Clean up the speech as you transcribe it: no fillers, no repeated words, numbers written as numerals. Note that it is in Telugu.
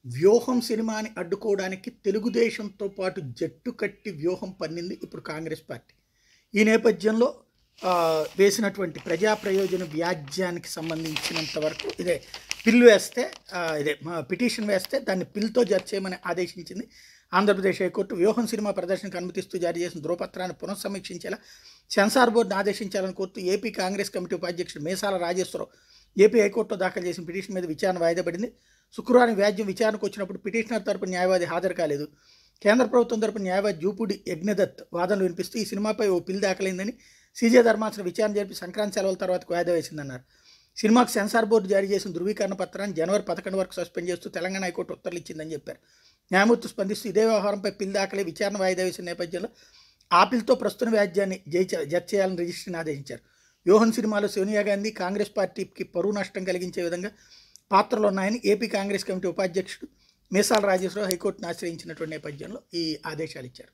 వ్యూహం సినిమాని అడ్డుకోవడానికి తెలుగుదేశంతో పాటు జట్టు కట్టి వ్యూహం పన్నింది ఇప్పుడు కాంగ్రెస్ పార్టీ. ఈ నేపథ్యంలో వేసినటువంటి ప్రజా ప్రయోజన వ్యాజ్యానికి సంబంధించినంత వరకు పిల్లు వేస్తే పిటిషన్ వేస్తే దాన్ని పిల్తో జడ్జ్ చేయమని ఆదేశించింది ఆంధ్రప్రదేశ్ హైకోర్టు. వ్యూహం సినిమా ప్రదర్శనకు అనుమతిస్తూ జారీ చేసిన ధృవపత్రాన్ని పునఃసమీక్షించేలా సెన్సార్ బోర్డును ఆదేశించాలని కోరుతూ ఏపీ కాంగ్రెస్ కమిటీ ఉపాధ్యక్షుడు మేసాల రాజేశ్వరరావు ఏపీ హైకోర్టులో దాఖలు చేసిన పిటిషన్ మీద విచారణ వాయిదా పడింది. శుక్రవారం వ్యాజ్యం విచారణకు వచ్చినప్పుడు పిటిషనర్ తరపున న్యాయవాది హాజరు కాలేదు. కేంద్ర ప్రభుత్వం తరపున న్యాయవాది జూపూడి యజ్ఞదత్ వాదనలు వినిపిస్తూ ఈ సినిమాపై ఓ పిల్ దాఖలైందని సీజే ధర్మాసనం విచారణ జరిపి సంక్రాంతి సెలవుల తర్వాత వాయిదా వేసిందన్నారు. సినిమాకు సెన్సార్ బోర్డు జారీ చేసిన ధృవీకరణ పత్రాన్ని జనవరి 11 వరకు సస్పెండ్ చేస్తూ తెలంగాణ హైకోర్టు ఉత్తర్వులు ఇచ్చిందని చెప్పారు. న్యాయమూర్తి స్పందిస్తూ ఇదే వ్యవహారంపై పిల్ దాఖలై విచారణ వాయిదా వేసిన నేపథ్యంలో ఆ పిల్తో ప్రస్తుత వ్యాజ్యాన్ని జడ్జ్ చేయాలని రిజిస్ట్రీని ఆదేశించారు. వ్యూహం సినిమాలో సోనియా గాంధీ కాంగ్రెస్ పార్టీకి పరువు నష్టం కలిగించే విధంగా పాత్రలు ఉన్నాయని ఏపీ కాంగ్రెస్ కమిటీ ఉపాధ్యక్షుడు మేసాల రాజేశ్వరరావు హైకోర్టును ఆశ్రయించినటువంటి నేపథ్యంలో ఈ ఆదేశాలు ఇచ్చారు.